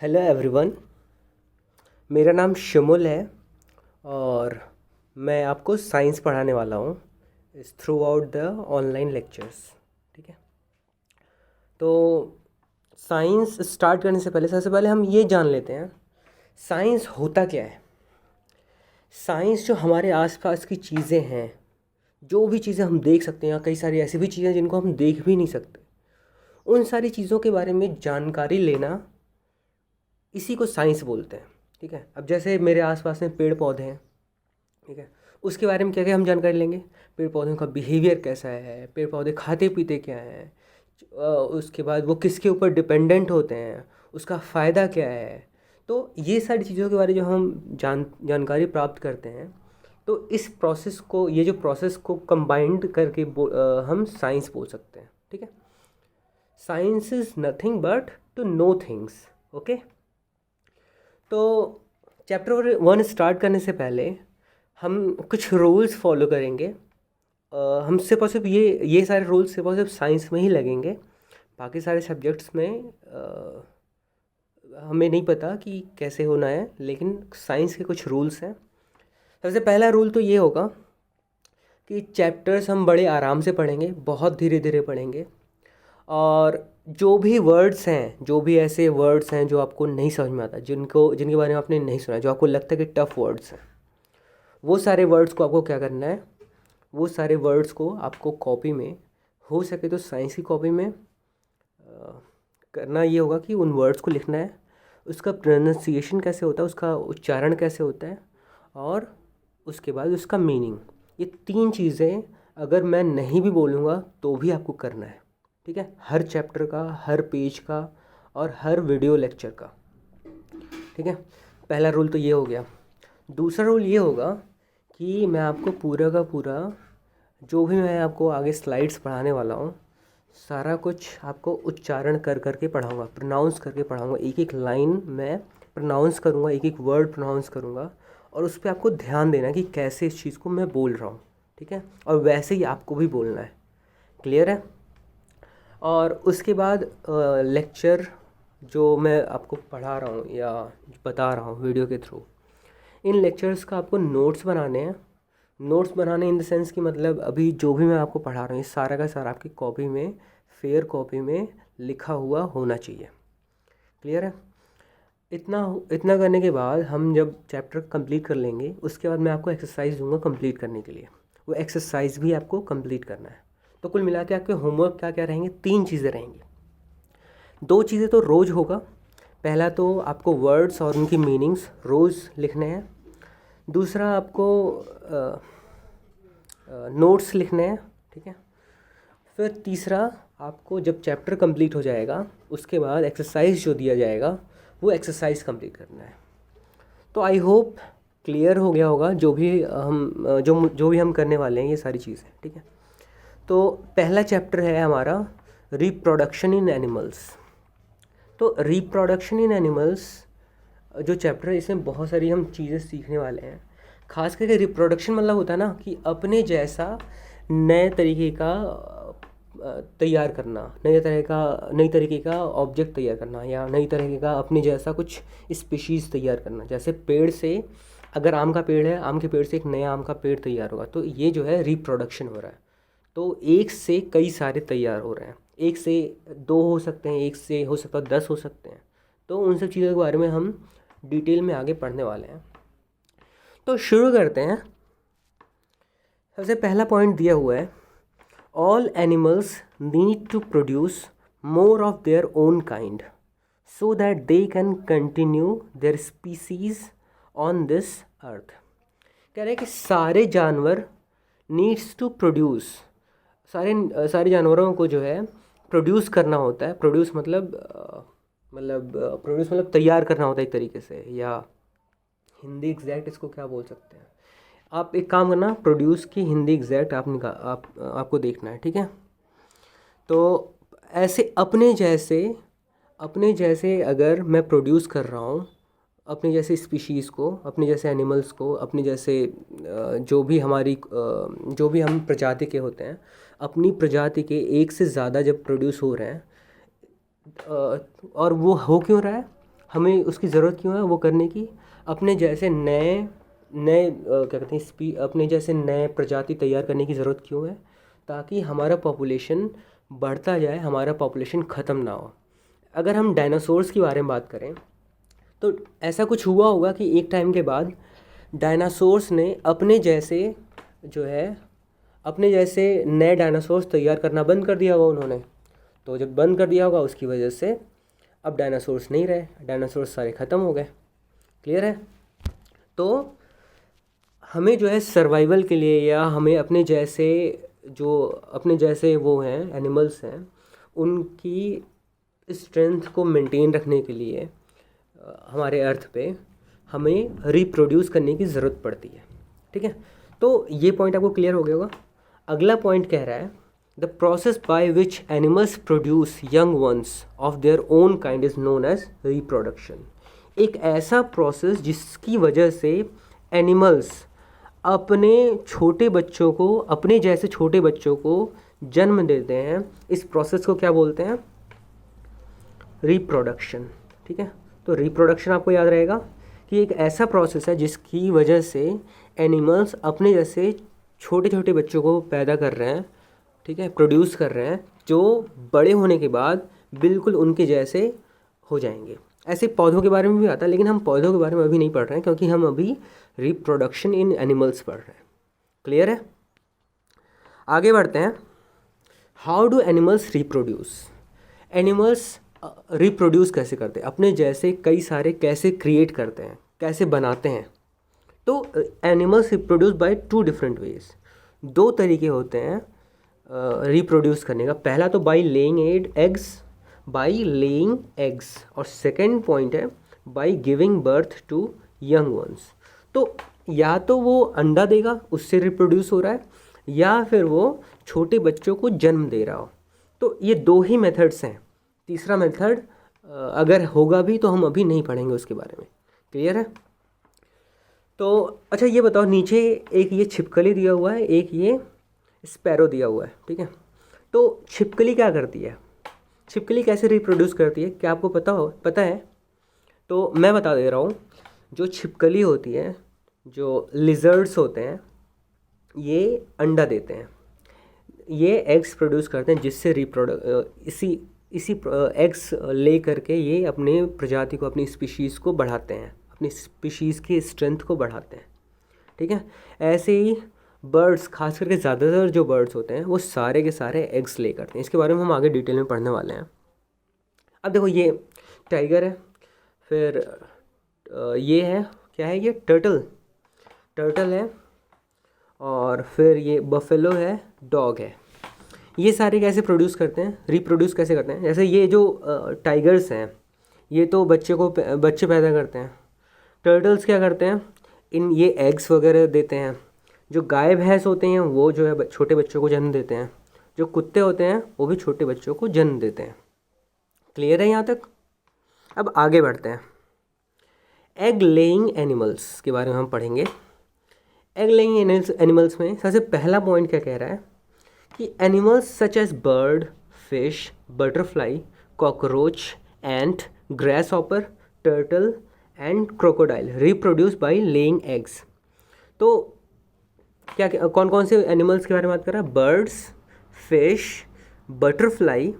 Hello everyone. मेरा नाम शिमुल है और मैं आपको साइंस पढ़ाने वाला हूँ इस through out the online lectures. ठीक है, तो साइंस स्टार्ट करने से पहले सबसे पहले हम ये जान लेते हैं साइंस होता क्या है। साइंस जो हमारे आसपास की चीज़ें हैं, जो भी चीज़ें हम देख सकते हैं, या कई सारी ऐसी भी चीज़ें जिनको हम देख भी नहीं सकते, उन सारी चीज़ों के बारे में जानकारी लेना, इसी को साइंस बोलते हैं। ठीक है, अब जैसे मेरे आसपास में पेड़ पौधे हैं, ठीक है, उसके बारे में क्या क्या हम जानकारी लेंगे। पेड़ पौधों का बिहेवियर कैसा है, पेड़ पौधे खाते पीते क्या हैं, उसके बाद वो किसके ऊपर डिपेंडेंट होते हैं, उसका फ़ायदा क्या है। तो ये सारी चीज़ों के बारे में जो हम जानकारी प्राप्त करते हैं, तो इस प्रोसेस को, ये जो प्रोसेस को कंबाइंड करके हम साइंस बोल सकते हैं। ठीक है, science is nothing but to know things. Okay, तो चैप्टर 1 स्टार्ट करने से पहले हम कुछ रूल्स फॉलो करेंगे। हम सिर्फ और सिर्फ ये सारे रूल्स सिर्फ और सिर्फ साइंस में ही लगेंगे। बाकी सारे सब्जेक्ट्स में हमें नहीं पता कि कैसे होना है, लेकिन साइंस के कुछ रूल्स हैं। सबसे पहला रूल तो ये होगा कि चैप्टर्स हम बड़े आराम से पढ़ेंगे, बहुत धीरे धीरे पढ़ेंगे, और जो भी वर्ड्स हैं, जो भी ऐसे वर्ड्स हैं जो आपको नहीं समझ में आता, जिनके बारे में आपने नहीं सुना, जो आपको लगता है कि टफ़ वर्ड्स हैं, वो सारे वर्ड्स को आपको क्या करना है, वो सारे वर्ड्स को आपको कॉपी में, हो सके तो साइंस की कॉपी में करना ये होगा कि उन वर्ड्स को लिखना है, उसका प्रोनाउंसिएशन कैसे होता है, उसका उच्चारण कैसे होता है, और उसके बाद उसका मीनिंग। ये 3 चीज़ें अगर मैं नहीं भी बोलूँगा तो भी आपको करना है। ठीक है, हर चैप्टर का, हर पेज का, और हर वीडियो लेक्चर का। ठीक है, पहला रूल तो ये हो गया। दूसरा रूल ये होगा कि मैं आपको पूरा का पूरा, जो भी मैं आपको आगे स्लाइड्स पढ़ाने वाला हूँ, सारा कुछ आपको उच्चारण कर करके पढ़ाऊँगा, प्रोनाउंस करके पढ़ाऊँगा। एक एक लाइन मैं प्रोनाउंस करूँगा, एक एक वर्ड प्रोनाउंस करूँगा, और उस पर आपको ध्यान देना है कि कैसे इस चीज़ को मैं बोल रहा हूँ। ठीक है, और वैसे ही आपको भी बोलना है। क्लियर है? और उसके बाद लेक्चर जो मैं आपको पढ़ा रहा हूँ या बता रहा हूँ वीडियो के थ्रू, इन लेक्चर्स का आपको नोट्स बनाने हैं। नोट्स बनाने इन द सेंस कि मतलब अभी जो भी मैं आपको पढ़ा रहा हूँ, ये सारा का सारा आपकी कॉपी में, फेयर कॉपी में लिखा हुआ होना चाहिए। क्लियर है? इतना इतना करने के बाद हम जब चैप्टर कंप्लीट कर लेंगे, उसके बाद मैं आपको एक्सरसाइज दूंगा कंप्लीट करने के लिए। वो एक्सरसाइज भी आपको कंप्लीट करना है। तो कुल मिला के आपके होमवर्क क्या क्या रहेंगे? 3 चीज़ें रहेंगी। 2 चीज़ें तो रोज़ होगा। पहला तो आपको वर्ड्स और उनकी मीनिंग्स रोज़ लिखने हैं। दूसरा आपको नोट्स लिखने हैं। ठीक है, फिर तीसरा आपको जब चैप्टर कंप्लीट हो जाएगा, उसके बाद एक्सरसाइज जो दिया जाएगा, वो एक्सरसाइज कंप्लीट करना है। तो आई होप क्लियर हो गया होगा जो भी हम करने वाले हैं, ये सारी चीज़ें। ठीक है, तो पहला चैप्टर है हमारा रिप्रोडक्शन इन एनिमल्स। तो रिप्रोडक्शन इन एनिमल्स जो चैप्टर है, इसमें बहुत सारी हम चीज़ें सीखने वाले हैं। खास करके रिप्रोडक्शन मतलब होता है ना कि अपने जैसा नए तरीके का तैयार करना, नई तरीके का ऑब्जेक्ट तैयार करना, या नई तरीके का अपने जैसा कुछ स्पीशीज़ तैयार करना। जैसे पेड़ से, अगर आम का पेड़ है, आम के पेड़ से एक नया आम का पेड़ तैयार होगा, तो ये जो है रिप्रोडक्शन हो रहा है। तो एक से कई सारे तैयार हो रहे हैं, एक से 2 हो सकते हैं, एक से हो सकता है 10 हो सकते हैं। तो उन सब चीज़ों के बारे में हम डिटेल में आगे पढ़ने वाले हैं। तो शुरू करते हैं। सबसे पहला पॉइंट दिया हुआ है, all animals need to produce more of their own kind so that they can continue their species on this earth. कह रहे हैं कि सारे जानवर नीड्स टू प्रोड्यूस, सारे जानवरों को जो है प्रोड्यूस करना होता है। प्रोड्यूस मतलब तैयार करना होता है एक तरीके से, या हिंदी एग्जैक्ट इसको क्या बोल सकते हैं। आप एक काम करना, प्रोड्यूस की हिंदी एग्जैक्ट आपको देखना है। ठीक है, तो ऐसे अपने जैसे अगर मैं प्रोड्यूस कर रहा हूँ, अपने जैसे स्पीशीज़ को, अपने जैसे एनिमल्स को, अपने जैसे जो भी हम प्रजाति के होते हैं, अपनी प्रजाति के एक से ज़्यादा जब प्रोड्यूस हो रहे हैं, और वो हो क्यों रहा है? हमें उसकी ज़रूरत क्यों है वो करने की? अपने जैसे नए नए क्या कहते हैं अपने जैसे नए प्रजाति तैयार करने की ज़रूरत क्यों है? ताकि हमारा पॉपुलेशन बढ़ता जाए, हमारा पॉपुलेशन ख़त्म ना हो। अगर हम डायनासोर्स के बारे में बात करें तो ऐसा कुछ हुआ होगा कि एक टाइम के बाद डायनासोर्स ने अपने जैसे नए डायनासोर्स तैयार करना बंद कर दिया होगा उन्होंने। तो जब बंद कर दिया होगा उसकी वजह से अब डायनासोर्स नहीं रहे, डायनासोर्स सारे ख़त्म हो गए। क्लियर है? तो हमें जो है सर्वाइवल के लिए, या हमें अपने जैसे वो हैं एनिमल्स हैं, उनकी स्ट्रेंथ को मेंटेन रखने के लिए हमारे अर्थ पे हमें रिप्रोड्यूस करने की ज़रूरत पड़ती है। ठीक है, तो ये पॉइंट आपको क्लियर हो गया होगा। अगला पॉइंट कह रहा है the process by which animals produce young ones of their own kind is known as reproduction. एक ऐसा प्रोसेस जिसकी वजह से एनिमल्स अपने जैसे छोटे बच्चों को जन्म देते हैं, इस प्रोसेस को क्या बोलते हैं? रिप्रोडक्शन। ठीक है, तो रिप्रोडक्शन आपको याद रहेगा कि एक ऐसा प्रोसेस है जिसकी वजह से एनिमल्स अपने जैसे छोटे छोटे बच्चों को पैदा कर रहे हैं। ठीक है, प्रोड्यूस कर रहे हैं, जो बड़े होने के बाद बिल्कुल उनके जैसे हो जाएंगे। ऐसे पौधों के बारे में भी आता है, लेकिन हम पौधों के बारे में अभी नहीं पढ़ रहे हैं क्योंकि हम अभी रिप्रोडक्शन इन एनिमल्स पढ़ रहे हैं। क्लियर है? आगे बढ़ते हैं। How do animals reproduce? Animals reproduce कैसे करते हैं? अपने जैसे कई सारे कैसे क्रिएट करते हैं, कैसे बनाते हैं? तो animals reproduce by 2 different ways. 2 तरीके होते हैं रिप्रोड्यूस करने का। पहला तो बाय लेइंग एग्स, और सेकेंड पॉइंट है by giving birth to young ones. तो या तो वो अंडा देगा, उससे रिप्रोड्यूस हो रहा है, या फिर वो छोटे बच्चों को जन्म दे रहा हो। तो ये 2 ही मेथड्स हैं। तीसरा मेथड अगर होगा भी तो हम अभी नहीं पढ़ेंगे उसके बारे में। क्लियर है? तो अच्छा ये बताओ, नीचे एक ये छिपकली दिया हुआ है, एक ये स्पैरो दिया हुआ है। ठीक है, तो छिपकली क्या करती है? छिपकली कैसे रिप्रोड्यूस करती है, क्या आपको पता है? तो मैं बता दे रहा हूँ। जो छिपकली होती है, जो लिजर्ड्स होते हैं, ये अंडा देते हैं, ये एग्स प्रोड्यूस करते हैं, जिससे इसी एग्स ले करके ये अपने प्रजाति को, अपनी स्पीशीज़ को बढ़ाते हैं, अपनी स्पीशीज़ की स्ट्रेंथ को बढ़ाते हैं। ठीक है, ऐसे ही बर्ड्स, खास करके ज़्यादातर जो बर्ड्स होते हैं वो सारे के सारे एग्स ले करते हैं। इसके बारे में हम आगे डिटेल में पढ़ने वाले हैं। अब देखो, ये टाइगर है, फिर ये है, क्या है ये? टर्टल है, और फिर ये बफेलो है, डॉग है। ये सारे कैसे प्रोड्यूस करते हैं, रिप्रोड्यूस कैसे करते हैं? जैसे ये जो टाइगर्स हैं, ये तो बच्चे पैदा करते हैं। टर्टल्स क्या करते हैं? ये एग्स वगैरह देते हैं। जो गाय भैंस होते हैं वो जो है छोटे बच्चों को जन्म देते हैं। जो कुत्ते होते हैं वो भी छोटे बच्चों को जन्म देते हैं। क्लियर है यहाँ तक? अब आगे बढ़ते हैं। एग लेइंग एनिमल्स के बारे में हम पढ़ेंगे। एग लेइंग एनिमल्स में सबसे पहला पॉइंट क्या कह रहा है कि animals such as bird, fish, butterfly, cockroach, ant, grasshopper, turtle and crocodile reproduce by laying eggs. तो क्या कौन कौन से एनिमल्स के बारे में बात कर रहा है? Birds, fish, butterfly,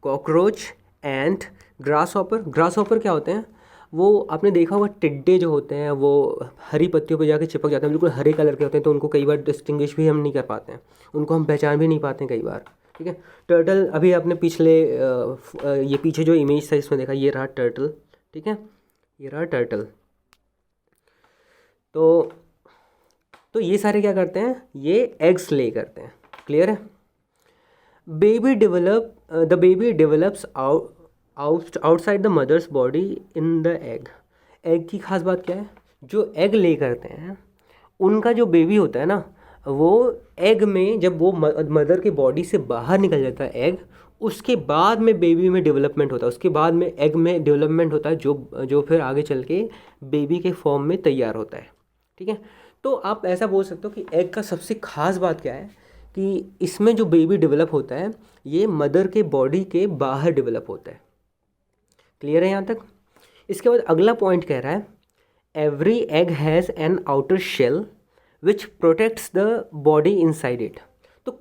cockroach, ant, grass hopper क्या होते हैं? वो आपने देखा होगा, टिड्डे जो होते हैं वो हरी पत्तियों पे जाके चिपक जाते हैं, बिल्कुल हरे कलर के होते हैं, तो उनको कई बार डिस्टिंग्विश भी हम नहीं कर पाते हैं, उनको हम पहचान भी नहीं पाते हैं कई बार। ठीक है, टर्टल, अभी आपने ये पीछे जो इमेज था इसमें देखा, ये रहा टर्टल। ठीक है, ये रहा टर्टल। तो ये सारे क्या करते हैं? ये एग्स ले करते हैं। क्लियर है? The baby develops outside the mother's body in the egg. Egg की खास बात क्या है? जो एग ले करते हैं उनका जो बेबी होता है ना, वो एग में जब वो मदर के बॉडी से बाहर निकल जाता है एग, उसके बाद में बेबी में डेवलपमेंट होता है, उसके बाद में एग में डेवलपमेंट होता है, जो फिर आगे चल के बेबी के फॉर्म में तैयार होता है। ठीक है, तो आप ऐसा बोल सकते हो कि एग का सबसे खास बात क्या है कि इसमें जो बेबी डेवलप होता है ये मदर के बॉडी के बाहर डेवलप होता है। क्लियर है यहाँ तक? इसके बाद अगला पॉइंट कह रहा है every egg has an outer shell which protects the body inside it. तो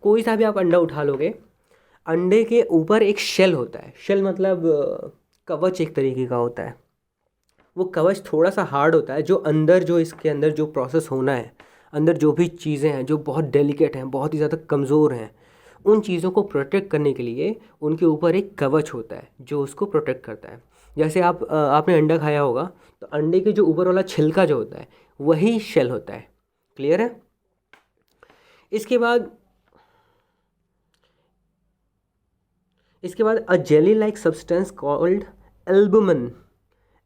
कोई सा भी आप अंडा उठा लोगे, अंडे के ऊपर एक शेल होता है। शेल मतलब कवच एक तरीके का होता है। वो कवच थोड़ा सा हार्ड होता है, जो अंदर जो इसके अंदर जो प्रोसेस होना है, अंदर जो भी चीज़ें हैं जो बहुत डेलिकेट हैं, बहुत ही ज़्यादा कमज़ोर हैं, उन चीज़ों को प्रोटेक्ट करने के लिए उनके ऊपर एक कवच होता है जो उसको प्रोटेक्ट करता है। जैसे आपने अंडा खाया होगा, तो अंडे के जो ऊपर वाला छिलका जो होता है वही शेल होता है। क्लियर है? इसके बाद a jelly like substance called albumin,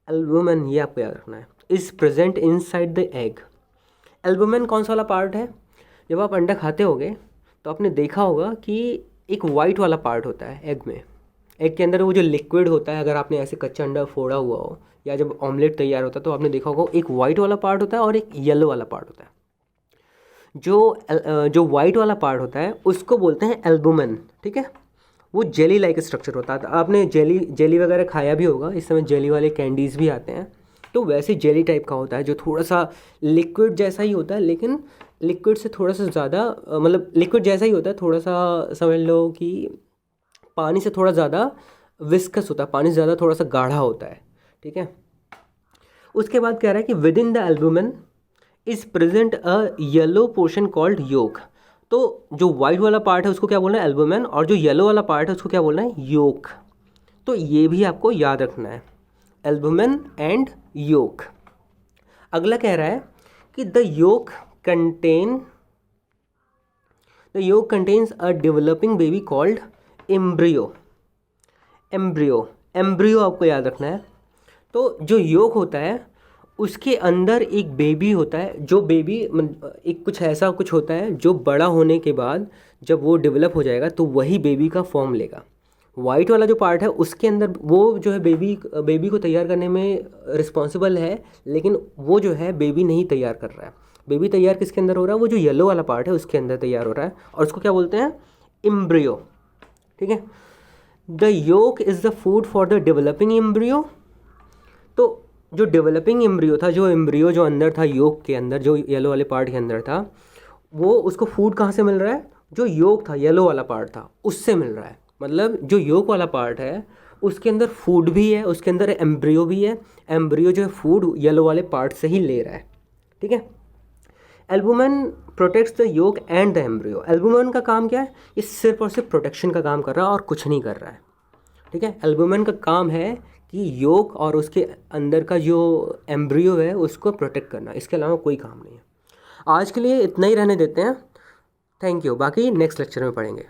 albumin ये आपको याद रखना है, is present inside the egg. Albumin कौन सा वाला पार्ट है? जब आप अंडा खाते होगे तो आपने देखा होगा कि एक वाइट वाला पार्ट होता है एग में। एग के अंदर वो जो लिक्विड होता है, अगर आपने ऐसे कच्चा अंडा फोड़ा हुआ हो या जब ऑमलेट तैयार होता है तो आपने देखा होगा एक वाइट वाला पार्ट होता है और एक येलो वाला पार्ट होता है। जो वाइट वाला पार्ट होता है उसको बोलते हैं एल्बुमिन। ठीक है? वो जेली लाइक स्ट्रक्चर होता है। आपने जेली वगैरह खाया भी होगा, इस समय जेली वाले कैंडीज़ भी आते हैं, तो वैसे जेली टाइप का होता है जो थोड़ा सा लिक्विड जैसा ही होता है, लेकिन लिक्विड से थोड़ा सा ज़्यादा, मतलब लिक्विड जैसा ही होता है, थोड़ा सा समझ लो कि पानी से थोड़ा ज़्यादा विस्कस होता है, पानी से ज़्यादा थोड़ा सा गाढ़ा होता है। ठीक है? उसके बाद कह रहा है कि within the albumin is present a yellow portion called yolk. तो जो वाइट वाला पार्ट है उसको क्या बोलना है? एल्बुमिन। और जो येलो वाला पार्ट है उसको क्या बोलना है? योक। तो ये भी आपको याद रखना है, एल्बुमिन एंड योक। अगला कह रहा है कि the yolk contains a developing baby called embryo. Embryo आपको याद रखना है। तो जो योक होता है उसके अंदर एक बेबी होता है, जो बेबी एक कुछ ऐसा कुछ होता है जो बड़ा होने के बाद जब वो डेवलप हो जाएगा तो वही बेबी का फॉर्म लेगा। वाइट वाला जो पार्ट है उसके अंदर वो जो है बेबी को तैयार करने में रिस्पॉन्सिबल है, लेकिन वो जो है बेबी नहीं तैयार कर रहा है। बेबी तैयार किसके अंदर हो रहा है? वो जो येलो वाला पार्ट है उसके अंदर तैयार हो रहा है, और उसको क्या बोलते हैं? एम्ब्रियो। ठीक है? The yolk is the food for the developing embryo. तो जो डेवलपिंग एम्ब्रियो था, जो एम्ब्रियो जो अंदर था योक के अंदर, जो येलो वाले पार्ट के अंदर था, वो उसको फूड कहाँ से मिल रहा है? जो योक था, येलो वाला पार्ट था, उससे मिल रहा है। मतलब जो योक वाला पार्ट है उसके अंदर फूड भी है, उसके अंदर एम्ब्रियो भी है। एम्ब्रियो जो है फूड येलो वाले पार्ट से ही ले रहा है। ठीक है? Albumin protects the yolk and the embryo. Albumin का काम क्या है? ये सिर्फ और सिर्फ प्रोटेक्शन का काम कर रहा है और कुछ नहीं कर रहा है। ठीक है? एल्बुमिन का काम है कि योक और उसके अंदर का जो एम्ब्रियो है उसको प्रोटेक्ट करना, इसके अलावा कोई काम नहीं है। आज के लिए इतना ही रहने देते हैं। थैंक यू, बाकी नेक्स्ट लेक्चर में पढ़ेंगे।